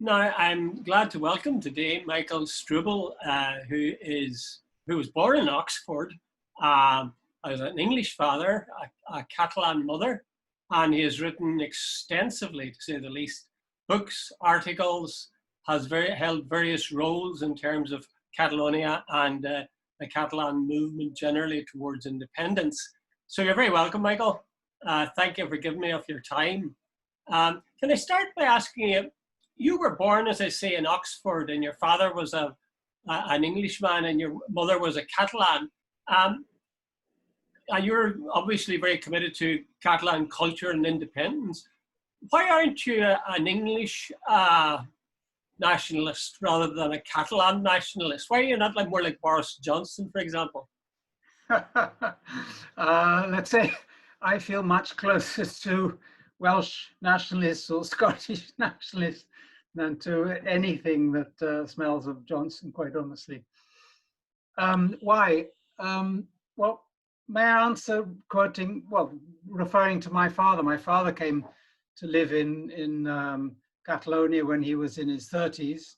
Now, I'm glad to welcome today Michael Strubell, who was born in Oxford as an English father, a Catalan mother, and he has written extensively, to say the least, books, articles, has held various roles in terms of Catalonia and the Catalan movement generally towards independence. So you're very welcome, Michael. Thank you for giving me of your time. Can I start by asking you, you were born, as I say, in Oxford, and your father was an Englishman and your mother was a Catalan. And you're obviously very committed to Catalan culture and independence. Why aren't you an English nationalist rather than a Catalan nationalist? Why are you not more like Boris Johnson, for example? Let's say I feel much closer to Welsh nationalists or Scottish nationalists than to anything that smells of Johnson, quite honestly. Why? Well, may I answer referring to my father. My father came to live in Catalonia when he was in his 30s.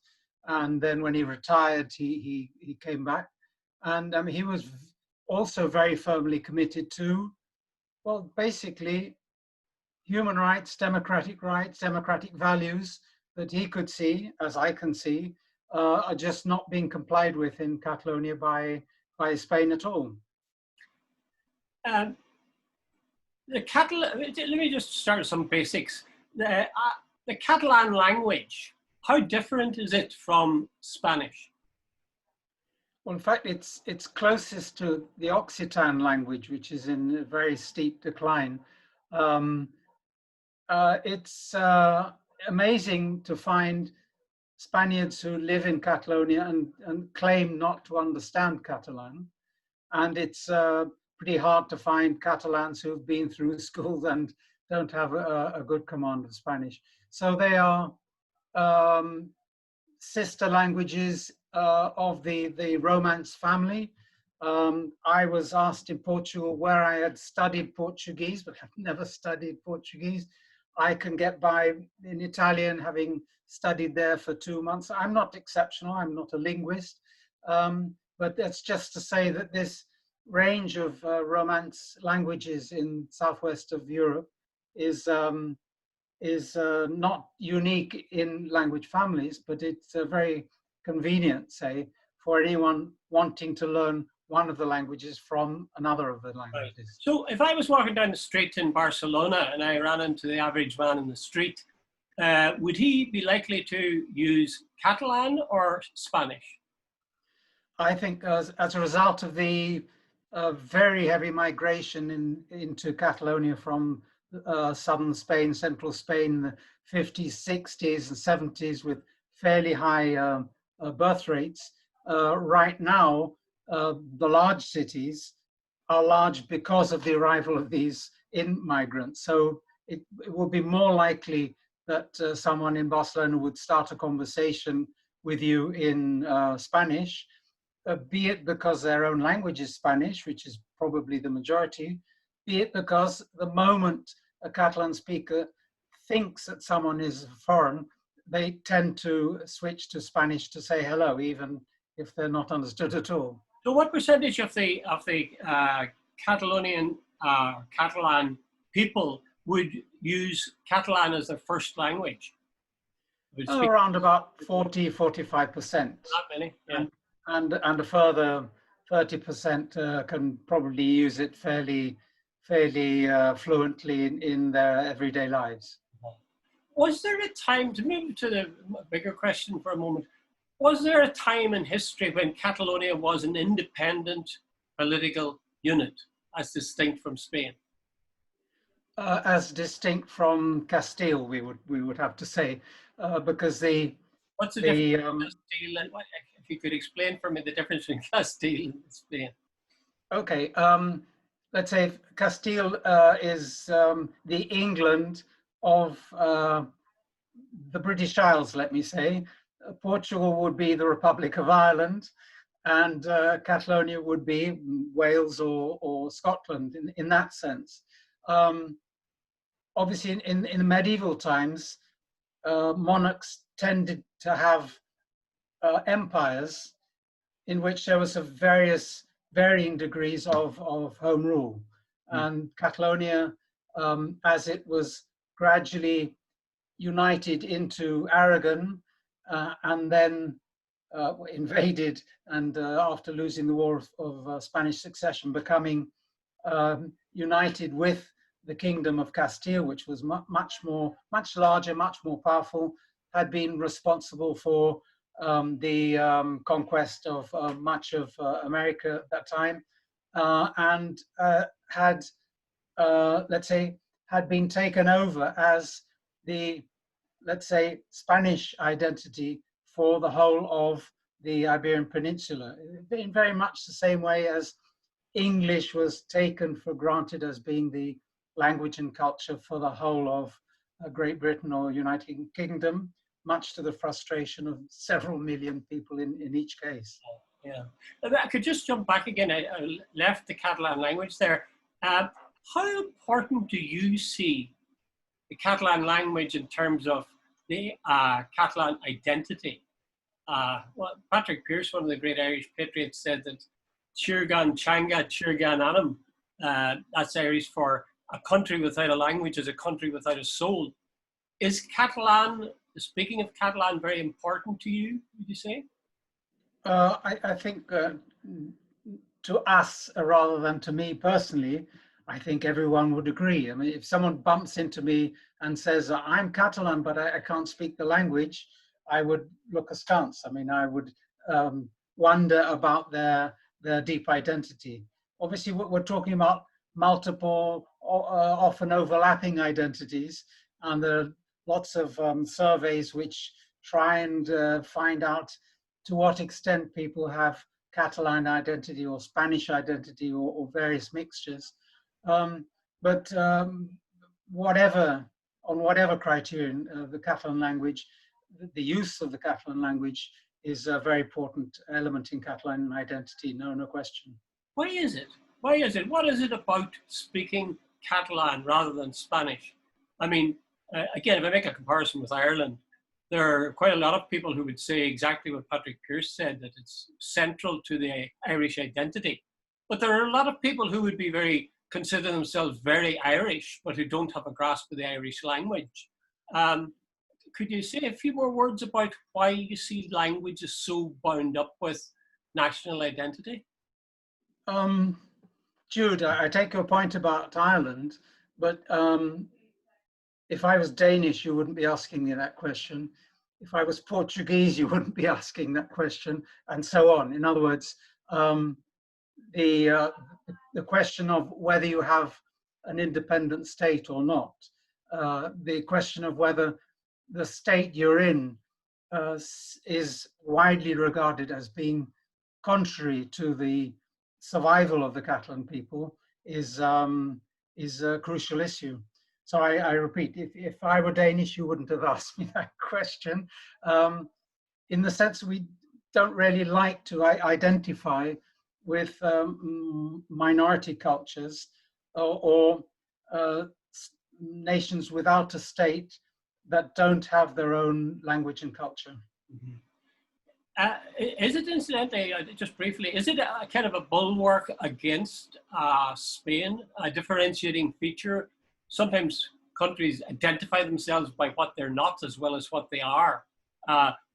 And then when he retired, he came back. And he was also very firmly committed to, well, basically human rights, democratic values that he could see, as I can see, are just not being complied with in Catalonia by Spain at all. Let me just start with some basics. The Catalan language, how different is it from Spanish? Well, in fact, it's closest to the Occitan language, which is in a very steep decline. It's amazing to find Spaniards who live in Catalonia and claim not to understand Catalan. And it's pretty hard to find Catalans who've been through schools and don't have a good command of Spanish. So they are sister languages of the Romance family. I was asked in Portugal where I had studied Portuguese, but I've never studied Portuguese. I can get by in Italian, having studied there for 2 months. I'm not exceptional, I'm not a linguist, but that's just to say that this range of Romance languages in southwest of Europe is not unique in language families, but it's very convenient, say, for anyone wanting to learn one of the languages from another of the languages. Right. So if I was walking down the street in Barcelona and I ran into the average man in the street, would he be likely to use Catalan or Spanish? I think as a result of the very heavy migration into Catalonia from southern Spain, central Spain, the 50s, 60s and 70s with fairly high birth rates, right now the large cities are large because of the arrival of these migrants. So it would be more likely that someone in Barcelona would start a conversation with you in Spanish, be it because their own language is Spanish, which is probably the majority, be it because the moment a Catalan speaker thinks that someone is foreign, they tend to switch to Spanish to say hello, even if they're not understood at all. So what percentage of the Catalan people would use Catalan as their first language? Around about 40–45%. Not many, yeah. And a further 30% can probably use it fairly fluently in their everyday lives. Was there a time, to move to the bigger question for a moment, was there a time in history when Catalonia was an independent political unit, as distinct from Spain? As distinct from Castile, we would have to say, because what's the difference between Castile and, if you could explain for me the difference between Castile and Spain? Okay, let's say Castile is the England of the British Isles, let me say. Portugal would be the Republic of Ireland, and Catalonia would be Wales or Scotland in that sense. Obviously, in the medieval times, monarchs tended to have empires in which there was varying degrees of home rule. And Catalonia, as it was gradually united into Aragon and then invaded, and after losing the War of Spanish Succession, becoming united with the Kingdom of Castile, which was much larger, much more powerful, had been responsible for the conquest of much of America at that time, and had, let's say, had been taken over as the, let's say, Spanish identity for the whole of the Iberian Peninsula, in very much the same way as English was taken for granted as being the language and culture for the whole of Great Britain or United Kingdom, much to the frustration of several million people in each case. Yeah, I could just jump back again. I left the Catalan language there. How important do you see the Catalan language in terms of the Catalan identity? Well, Patrick Pearse, one of the great Irish patriots, said that Chirgan Changa, Chirgan Anam, that's Irish for a country without a language is a country without a soul. Is Catalan, speaking of Catalan, very important to you, would you say? I think to us, rather than to me personally, I think everyone would agree. I mean, if someone bumps into me and says, I'm Catalan, but I can't speak the language, I would look askance. I mean, I would wonder about their deep identity. Obviously, we're talking about multiple, often overlapping identities, and there are lots of surveys which try and find out to what extent people have Catalan identity or Spanish identity or various mixtures. But on whatever criterion, the Catalan language, the use of the Catalan language is a very important element in Catalan identity, no question. Why is it? Why is it? What is it about speaking Catalan rather than Spanish? I mean, again, if I make a comparison with Ireland, there are quite a lot of people who would say exactly what Patrick Pearse said, that it's central to the Irish identity. But there are a lot of people who would be consider themselves very Irish, but who don't have a grasp of the Irish language. Could you say a few more words about why you see language is so bound up with national identity? Jude, I take your point about Ireland, but if I was Danish, you wouldn't be asking me that question. If I was Portuguese, you wouldn't be asking that question, and so on. In other words, the question of whether you have an independent state or not, the question of whether the state you're in is widely regarded as being contrary to the survival of the Catalan people is a crucial issue. So I repeat, if I were Danish, you wouldn't have asked me that question. In the sense we don't really like to identify with minority cultures or nations without a state that don't have their own language and culture. Mm-hmm. Is it, incidentally, just briefly, is it a kind of a bulwark against Spain, a differentiating feature? Sometimes countries identify themselves by what they're not as well as what they are.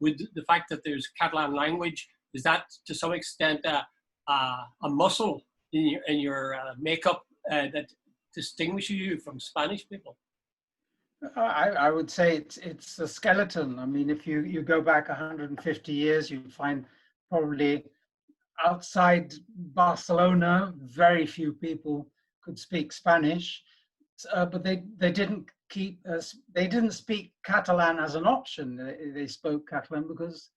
With the fact that there's Catalan language, is that to some extent a muscle in your makeup that distinguishes you from Spanish people? I would say it's a skeleton. I mean, if you go back 150 years, you'd find probably outside Barcelona, very few people could speak Spanish, but they didn't speak Catalan as an option. They spoke Catalan because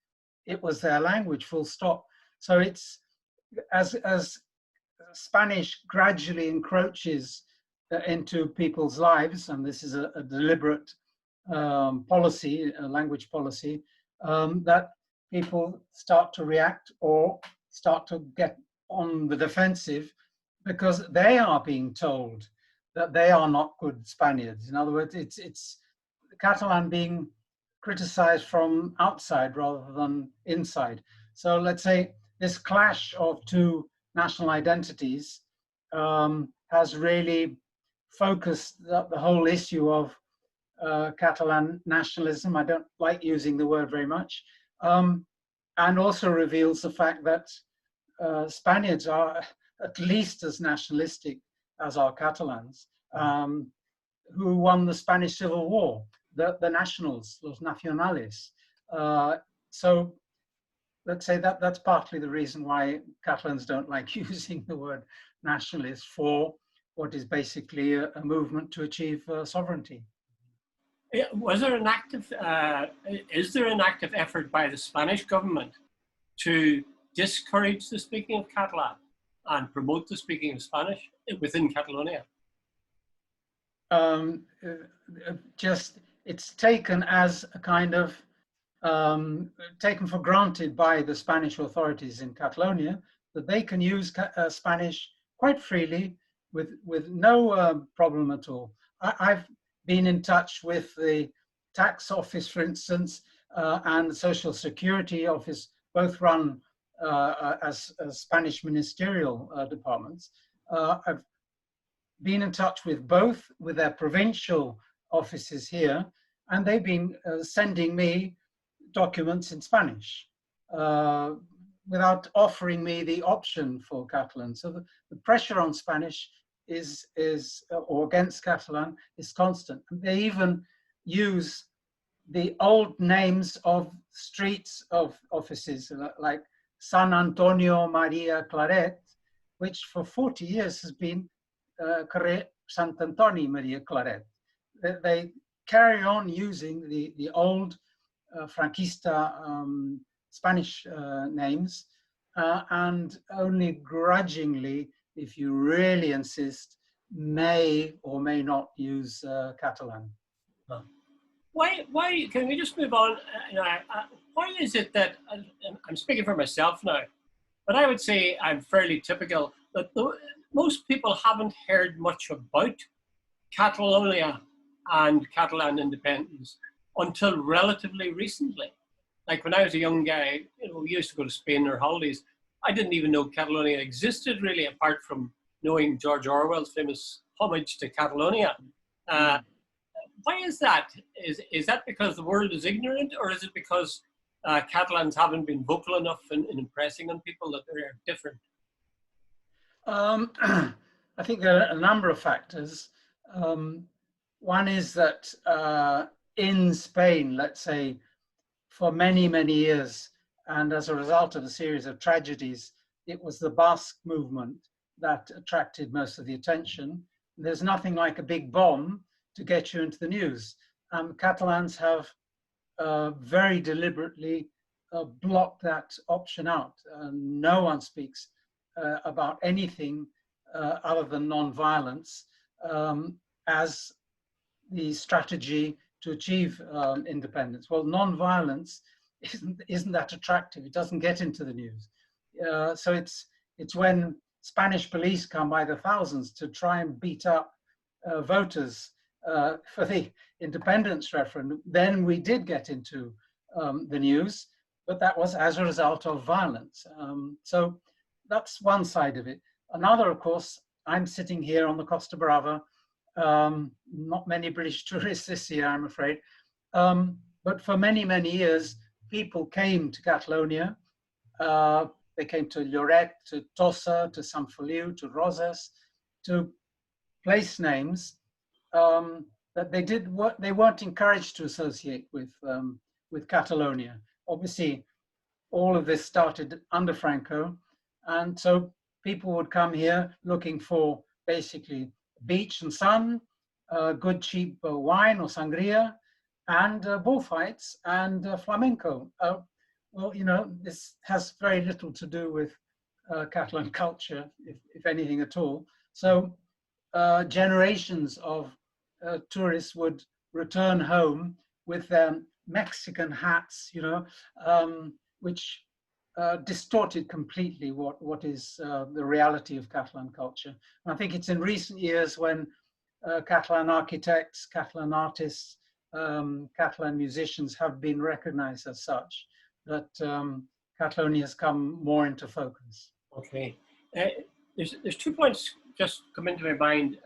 it was their language, full stop. So it's as Spanish gradually encroaches into people's lives, and this is a deliberate policy, a language policy, that people start to react or start to get on the defensive because they are being told that they are not good Spaniards. In other words, it's Catalan being criticized from outside rather than inside. So let's say this clash of two national identities has really focused the whole issue of Catalan nationalism. I don't like using the word very much. And also reveals the fact that Spaniards are at least as nationalistic as our Catalans, who won the Spanish Civil War, the nationals, los nacionales. So let's say that that's partly the reason why Catalans don't like using the word nationalist for what is basically a movement to achieve sovereignty. Was there an active, is there an active effort by the Spanish government to discourage the speaking of Catalan and promote the speaking of Spanish within Catalonia? Just it's taken as a kind of taken for granted by the Spanish authorities in Catalonia that they can use Spanish quite freely with no problem at all. I've been in touch with the tax office, for instance, and the Social Security office, both run as Spanish ministerial departments. I've been in touch with both, with their provincial offices here, and they've been sending me documents in Spanish without offering me the option for Catalan. So the pressure on Spanish is or against Catalan is constant. They even use the old names of streets of offices like San Antonio Maria Claret, which for 40 years has been Carrer Sant Antoni Maria Claret. They carry on using the old Franquista Spanish names and only grudgingly, if you really insist, may or may not use Catalan. Why, can we just move on? Why is it that, I'm speaking for myself now, but I would say I'm fairly typical, that most people haven't heard much about Catalonia and Catalan independence until relatively recently. Like when I was a young guy, we used to go to Spain on holidays. I didn't even know Catalonia existed really, apart from knowing George Orwell's famous homage to Catalonia. Why is that? Is that because the world is ignorant, or is it because Catalans haven't been vocal enough in impressing on people that they're different? I think there are a number of factors. One is that in Spain, let's say, for many, many years, and as a result of a series of tragedies, it was the Basque movement that attracted most of the attention. There's nothing like a big bomb to get you into the news. Catalans have very deliberately blocked that option out. No one speaks about anything other than non-violence as the strategy to achieve independence. Well, non-violence isn't that attractive. It doesn't get into the news. So it's when Spanish police come by the thousands to try and beat up voters for the independence referendum, then we did get into the news, but that was as a result of violence. So that's one side of it. Another, of course, I'm sitting here on the Costa Brava. Not many British tourists this year, I'm afraid. But for many, many years, people came to Catalonia. They came to Lloret, to Tossa, to Sant Feliu, to Roses, to place names that they weren't encouraged to associate with Catalonia. Obviously, all of this started under Franco, and so people would come here looking for basically beach and sun, good cheap wine or sangria, and bullfights and flamenco. Well, you know, this has very little to do with Catalan culture, if anything at all. So generations of tourists would return home with their Mexican hats, you know, which distorted completely what is the reality of Catalan culture. And I think it's in recent years when Catalan architects, Catalan artists Catalan musicians have been recognized as such, that Catalonia has come more into focus. Okay. There's 2 points just come into my mind.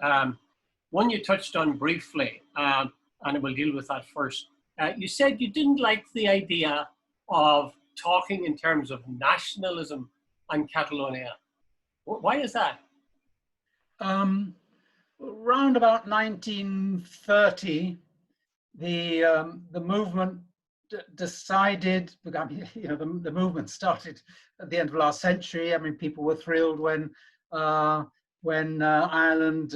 One you touched on briefly, and I will deal with that first. You said you didn't like the idea of talking in terms of nationalism and Catalonia. Why is that? Around about 1930, the movement decided. I mean, you know, the movement started at the end of last century. I mean, people were thrilled when Ireland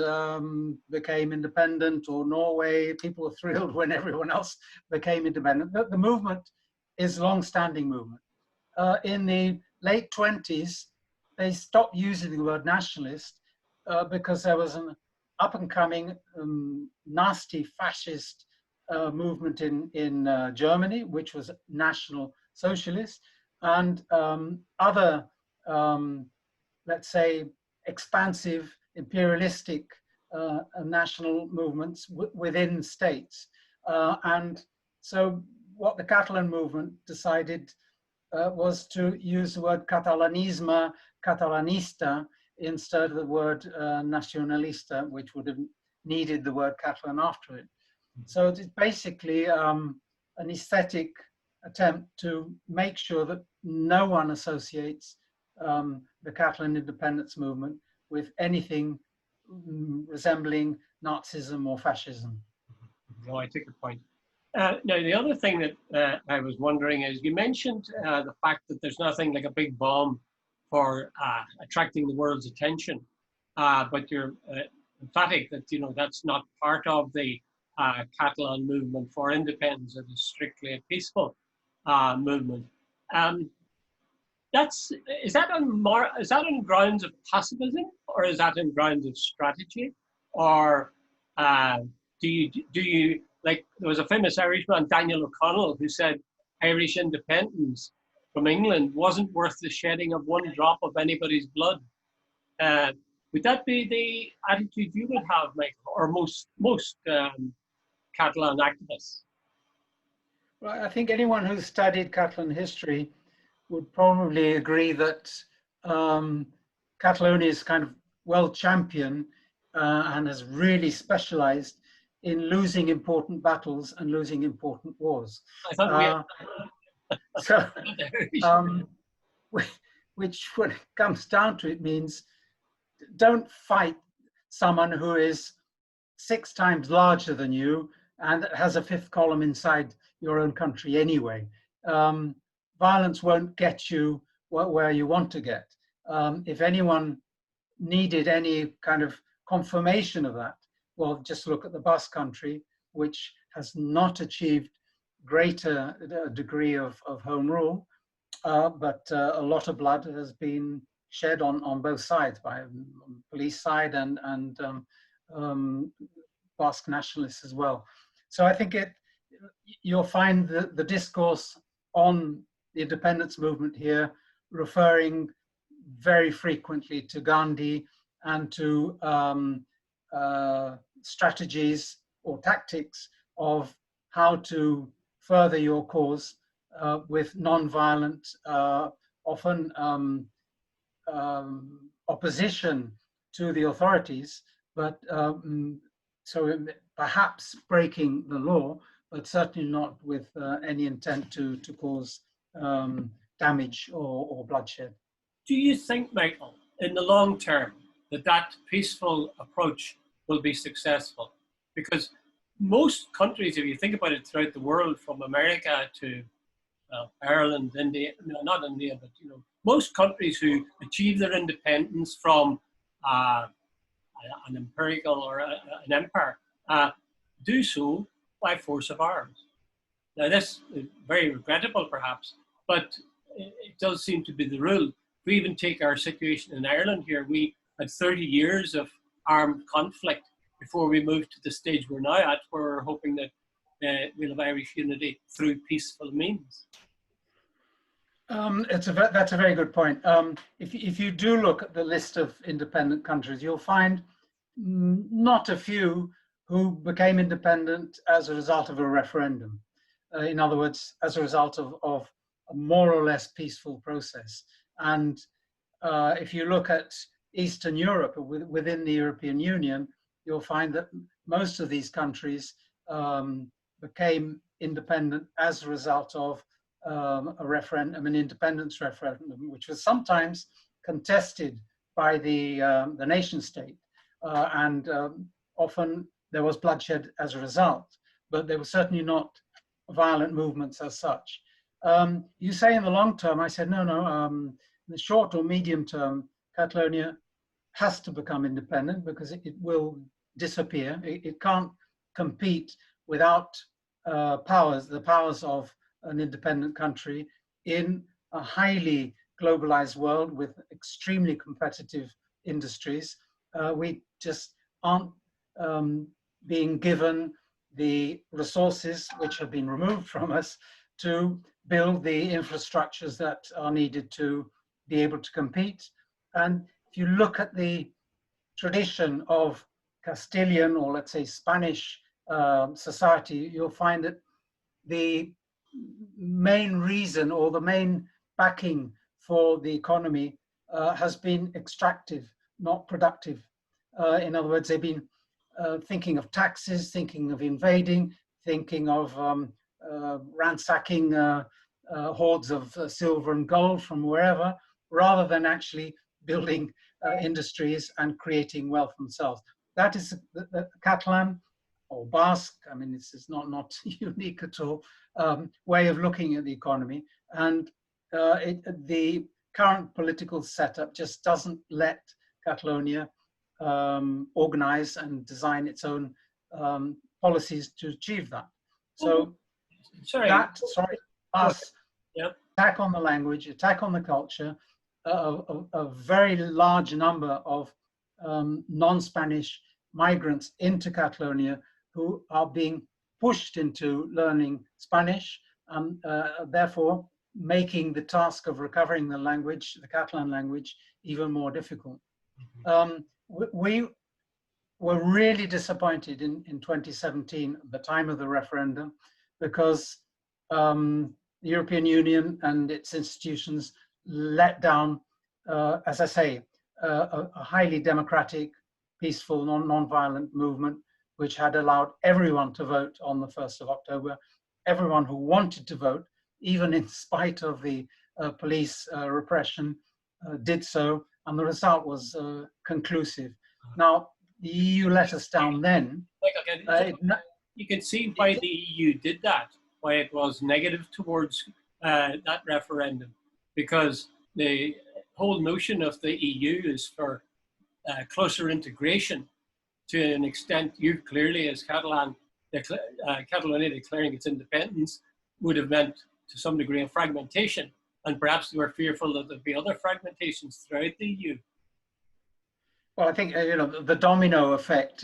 became independent, or Norway. People were thrilled when everyone else became independent. The movement is a long-standing movement. In the late 20s, they stopped using the word nationalist because there was an up-and-coming nasty fascist movement in Germany, which was National Socialist, and other, let's say, expansive, imperialistic national movements within states. And so what the Catalan movement decided was to use the word catalanisme, catalanista, instead of the word nacionalista, which would have needed the word Catalan after it. So it's basically an aesthetic attempt to make sure that no one associates the Catalan independence movement with anything resembling Nazism or fascism. No, I take your point. Now, the other thing that I was wondering is, you mentioned the fact that there's nothing like a big bomb for attracting the world's attention, but you're emphatic that, you know, that's not part of the Catalan movement for independence. It is strictly a peaceful movement. Is that on grounds of pacifism, or is that on grounds of strategy, or do you like, there was a famous Irishman, Daniel O'Connell, who said Irish independence from England wasn't worth the shedding of one drop of anybody's blood. Would that be the attitude you would have, Michael, or most Catalan activists? Well, I think anyone who's studied Catalan history would probably agree that Catalonia is kind of well championed and has really specialized in losing important battles and losing important wars. I thought which, when it comes down to it, means don't fight someone who is 6 times larger than you and has a 5th column inside your own country anyway. Violence won't get you where you want to get. If anyone needed any kind of confirmation of that, well, just look at the Basque Country, which has not achieved greater degree of home rule, but a lot of blood has been shed on both sides, by police side and Basque nationalists as well. So I think you'll find the discourse on the independence movement here referring very frequently to Gandhi and to strategies or tactics of how to further your cause with non-violent, often opposition to the authorities, but so perhaps breaking the law, but certainly not with any intent to cause damage or bloodshed. Do you think, Michael, in the long term, that peaceful approach will be successful? Because most countries, if you think about it, throughout the world, from America to Ireland, India, no, not India, but, you know, most countries who achieve their independence from an imperial or an empire do so by force of arms. Now, this is very regrettable, perhaps, but it does seem to be the rule. If we even take our situation in Ireland here, we had 30 years of armed conflict before we moved to the stage we're now at, where we're hoping that we'll have Irish unity through peaceful means. That's a very good point. If you do look at the list of independent countries, you'll find not a few who became independent as a result of a referendum. In other words, as a result of a more or less peaceful process. And if you look at Eastern Europe, within the European Union, you'll find that most of these countries became independent as a result of a referendum, an independence referendum, which was sometimes contested by the nation state, and often there was bloodshed as a result, but they were certainly not violent movements as such. You say in the long term, I said, no, in the short or medium term, Catalonia has to become independent because it will disappear. It can't compete without the powers of an independent country in a highly globalized world with extremely competitive industries. We just aren't being given the resources which have been removed from us to build the infrastructures that are needed to be able to compete. And if you look at the tradition of Castilian, or let's say Spanish society, you'll find that the main reason or the main backing for the economy has been extractive, not productive. In other words, they've been thinking of taxes, thinking of invading, thinking of ransacking hoards of silver and gold from wherever, rather than actually building industries and creating wealth themselves. That is the Catalan or Basque, I mean, this is not unique at all, way of looking at the economy. And the current political setup just doesn't let Catalonia organize and design its own policies to achieve that. So us, yep. Attack on the language, attack on the culture, a very large number of non-Spanish migrants into Catalonia who are being pushed into learning Spanish, and therefore making the task of recovering the language, the Catalan language, even more difficult. We were really disappointed in 2017, at the time of the referendum, because the European Union and its institutions let down, as I say, a highly democratic, peaceful, non-violent movement, which had allowed everyone to vote on the 1st of October. Everyone who wanted to vote, even in spite of the police repression, did so, and the result was conclusive. Now, the EU let us down then. You can see why the EU did that, why it was negative towards that referendum, because the whole notion of the EU is for closer integration. To an extent, you clearly, as Catalonia declaring its independence would have meant to some degree of fragmentation, and perhaps they were fearful that there'd be other fragmentations throughout the EU. Well, I think the domino effect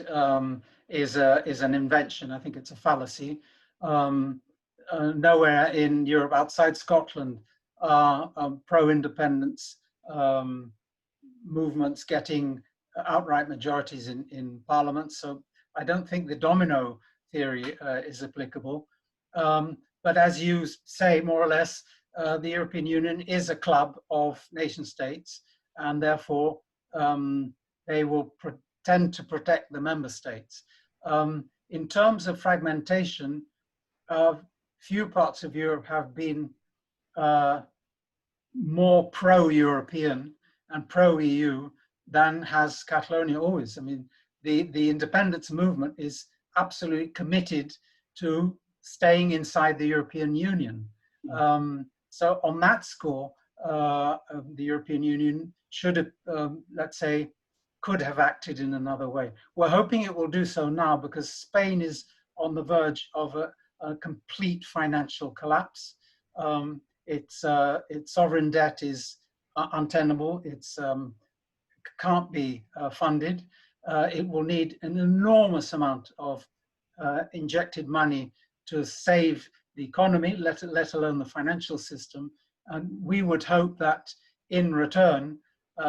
is an invention. I think it's a fallacy. Nowhere in Europe outside Scotland are pro-independence movements getting outright majorities in parliament. So I don't think the domino theory is applicable. But as you say, more or less, the European Union is a club of nation states, and therefore they will tend to protect the member states. In terms of fragmentation, few parts of Europe have been more pro-European and pro-EU than has Catalonia always. I mean, the independence movement is absolutely committed to staying inside the European Union. So on that score, the European Union should have, let's say, could have acted in another way. We're hoping it will do so now, because Spain is on the verge of a complete financial collapse. Its sovereign debt is untenable. It can't be funded. It will need an enormous amount of injected money to save the economy, let alone the financial system. And we would hope that in return,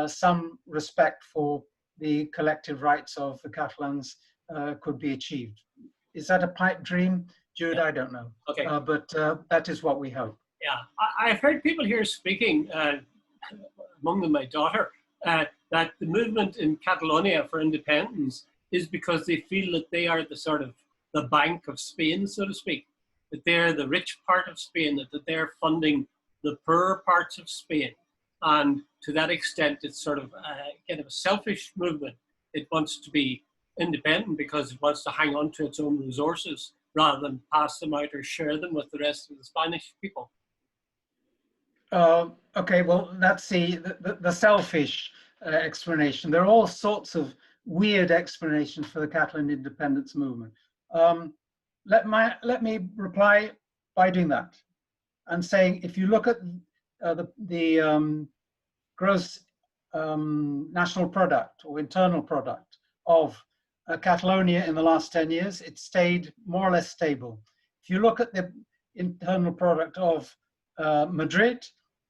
some respect for the collective rights of the Catalans could be achieved. Is that a pipe dream, Jude? Yeah. I don't know. Okay. But that is what we hope. Yeah, I've heard people here speaking, among them my daughter, that the movement in Catalonia for independence is because they feel that they are the sort of the bank of Spain, so to speak, that they're the rich part of Spain, that they're funding the poorer parts of Spain. And to that extent, it's sort of kind of a selfish movement. It wants to be independent because it wants to hang on to its own resources rather than pass them out or share them with the rest of the Spanish people. Okay, well, that's the selfish explanation. There are all sorts of weird explanations for the Catalan independence movement. Let me reply by doing that and saying, if you look at the gross national product or internal product of Catalonia in the last 10 years, it stayed more or less stable. If you look at the internal product of Madrid,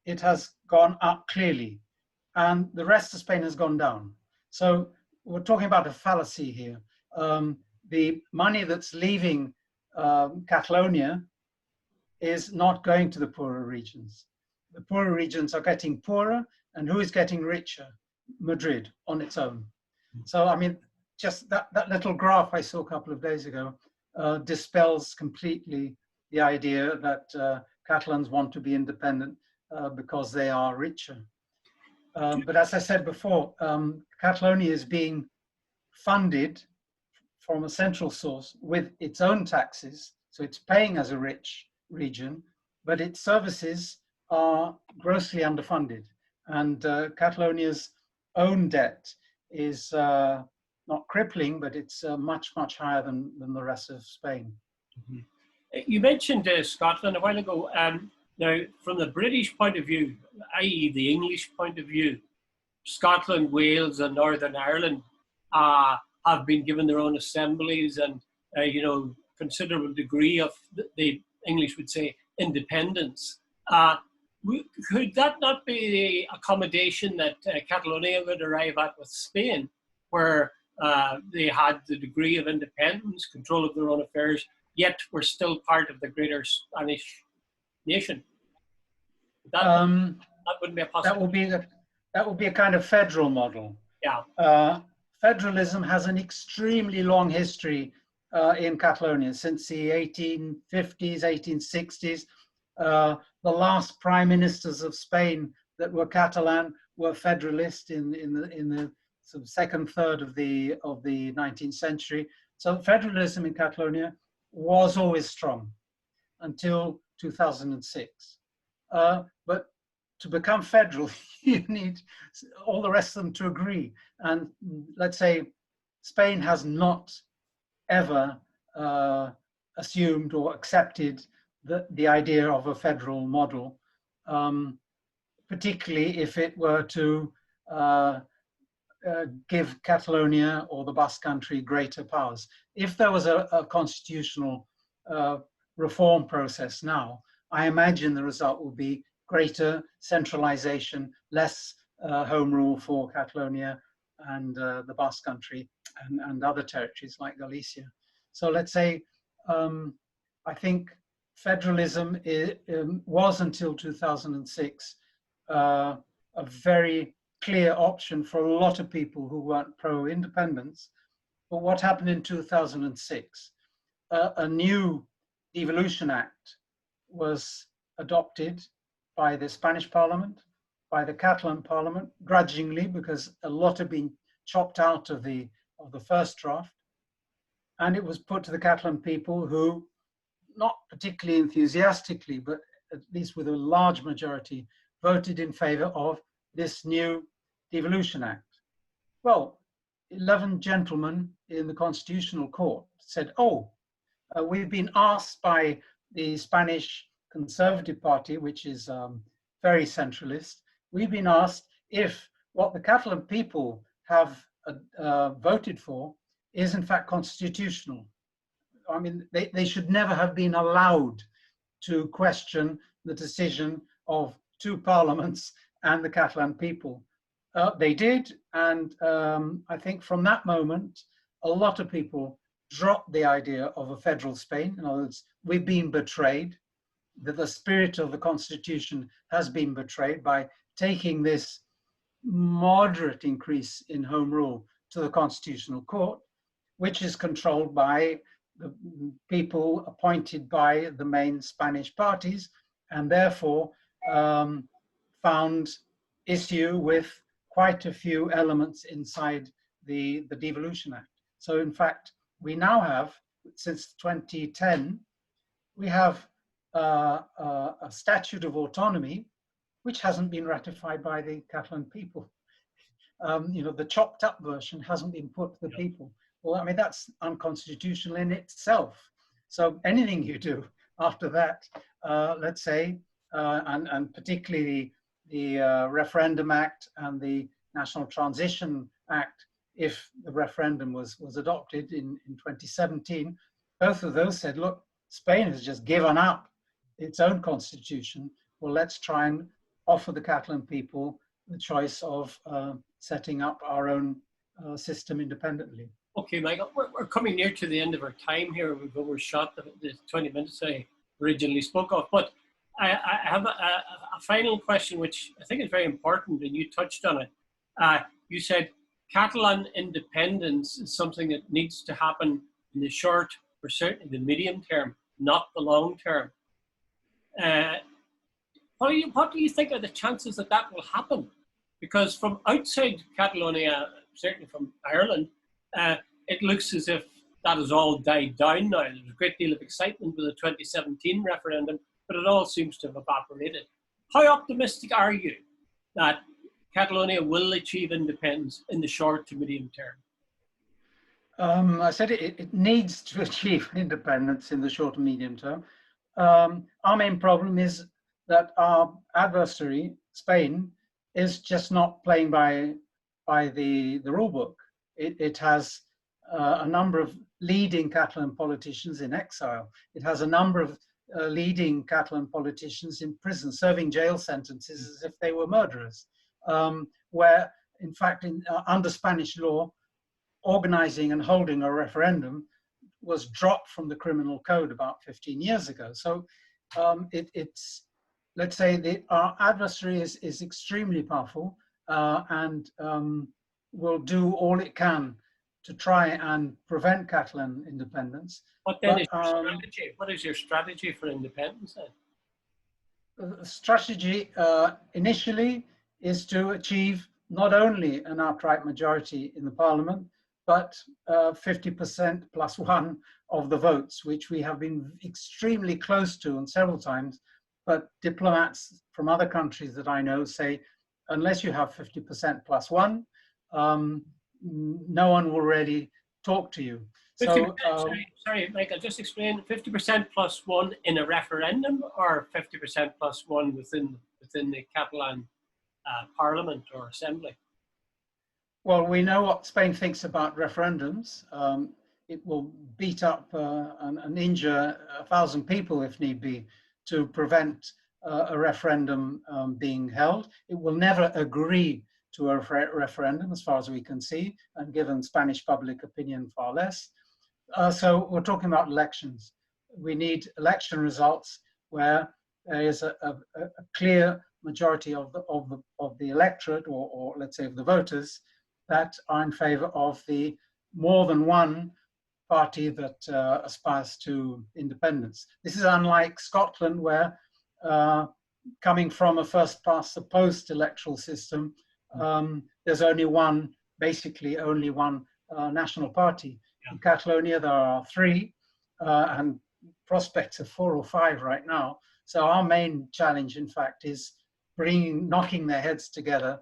it has gone up clearly, and the rest of Spain has gone down. So we're talking about a fallacy here. The money that's leaving Catalonia is not going to the poorer regions. The poorer regions are getting poorer, and who is getting richer? Madrid on its own. So, I mean, just that little graph I saw a couple of days ago dispels completely the idea that Catalans want to be independent because they are richer. But as I said before, Catalonia is being funded from a central source with its own taxes. So it's paying as a rich region, but its services are grossly underfunded. And Catalonia's own debt is not crippling, but it's much, much higher than the rest of Spain. Mm-hmm. You mentioned Scotland a while ago. Now, from the British point of view, i.e. the English point of view, Scotland, Wales and Northern Ireland have been given their own assemblies and, considerable degree of, the English would say, independence. Could that not be the accommodation that Catalonia would arrive at with Spain, where they had the degree of independence, control of their own affairs, yet were still part of the greater Spanish nation? That wouldn't be a possibility. That would be a kind of federal model. Yeah. Federalism has an extremely long history in Catalonia since the 1850s, 1860s. The last prime ministers of Spain that were Catalan were federalist in the sort of second third of the 19th century. So federalism in Catalonia was always strong until 2006. But to become federal, you need all the rest of them to agree. And let's say Spain has not ever assumed or accepted the idea of a federal model, particularly if it were to give Catalonia or the Basque Country greater powers. If there was a constitutional reform process now, I imagine the result will be greater centralization, less home rule for Catalonia and the Basque Country and other territories like Galicia. So let's say, I think federalism was until 2006 a very clear option for a lot of people who weren't pro-independence. But what happened in 2006? A new Devolution Act was adopted by the Spanish Parliament, by the Catalan Parliament, grudgingly, because a lot had been chopped out of the first draft. And it was put to the Catalan people who, not particularly enthusiastically, but at least with a large majority, voted in favor of this new Devolution Act. Well, 11 gentlemen in the Constitutional Court said, we've been asked by the Spanish Conservative Party, which is very centralist, we've been asked if what the Catalan people have voted for is in fact constitutional. I mean, they should never have been allowed to question the decision of two parliaments and the Catalan people. They did, and I think from that moment, a lot of people dropped the idea of a federal Spain. In other words, we've been betrayed, that the spirit of the Constitution has been betrayed by taking this moderate increase in home rule to the Constitutional Court, which is controlled by the people appointed by the main Spanish parties, and therefore found issue with quite a few elements inside the Devolution Act. So in fact, we now have, since 2010, we have a statute of autonomy which hasn't been ratified by the Catalan people. You know, the chopped up version hasn't been put to the people. Well, I mean, that's unconstitutional in itself. So anything you do after that, let's say, and particularly the Referendum Act and the National Transition Act, if the referendum was adopted in 2017, both of those said, look, Spain has just given up its own constitution. Well, let's try and offer the Catalan people the choice of setting up our own system independently. Okay, Michael, we're coming near to the end of our time here. We've overshot the 20 minutes I originally spoke of, but I have a final question, which I think is very important, and you touched on it. You said Catalan independence is something that needs to happen in the short, or certainly the medium term, not the long term. What do you think are the chances that that will happen? Because from outside Catalonia, certainly from Ireland, it looks as if that has all died down now. There's a great deal of excitement with the 2017 referendum, but it all seems to have evaporated. How optimistic are you that Catalonia will achieve independence in the short to medium term? I said it needs to achieve independence in the short and medium term. Our main problem is that our adversary, Spain, is just not playing by the rule book. It has a number of leading Catalan politicians in exile. It has a number of leading Catalan politicians in prison, serving jail sentences as if they were murderers, where, in fact, under Spanish law, organizing and holding a referendum was dropped from the criminal code about 15 years ago. So it's, let's say, our adversary is extremely powerful and will do all it can to try and prevent Catalan independence. What then is your strategy? What is your strategy for independence then? The strategy initially is to achieve not only an outright majority in the parliament, but 50% plus one of the votes, which we have been extremely close to and several times. But diplomats from other countries that I know say, unless you have 50% plus one, no one will really talk to you. So, sorry, Michael, just explain 50% plus one in a referendum, or 50% plus one within the Catalan parliament or assembly? Well, we know what Spain thinks about referendums. It will beat up and injure 1,000 people if need be to prevent a referendum being held. It will never agree to a referendum, as far as we can see, and given Spanish public opinion, far less. So we're talking about elections. We need election results where there is a clear majority of the electorate, or let's say of the voters, that are in favor of the more than one party that aspires to independence. This is unlike Scotland, where coming from a first past the post electoral system, there's only one, basically only one national party. Yeah. In Catalonia, there are three, and prospects of 4 or 5 right now. So our main challenge, in fact, is knocking their heads together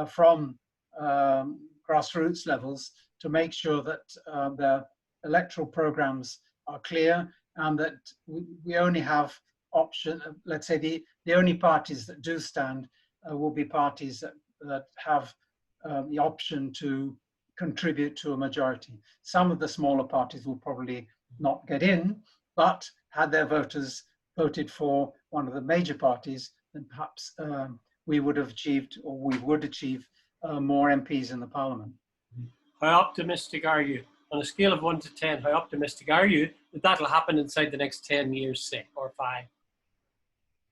from grassroots levels to make sure that the electoral programs are clear, and that we only have let's say the only parties that do stand will be parties that have the option to contribute to a majority. Some of the smaller parties will probably not get in, but had their voters voted for one of the major parties, then perhaps we would have achieved, or we would achieve more MPs in the parliament. How optimistic are you on a scale of 1 to 10, how optimistic are you that that'll happen inside the next 10 years, say, or 5?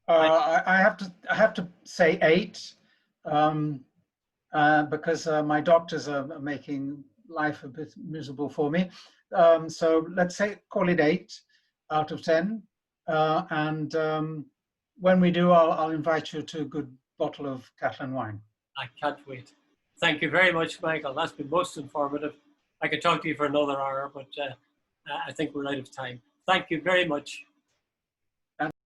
I have to say 8, because my doctors are making life a bit miserable for me. So let's say, call it 8 out of 10. And when we do, I'll invite you to a good bottle of Catalan wine. I can't wait. Thank you very much, Michael. That's been most informative. I could talk to you for another hour, but I think we're out of time. Thank you very much.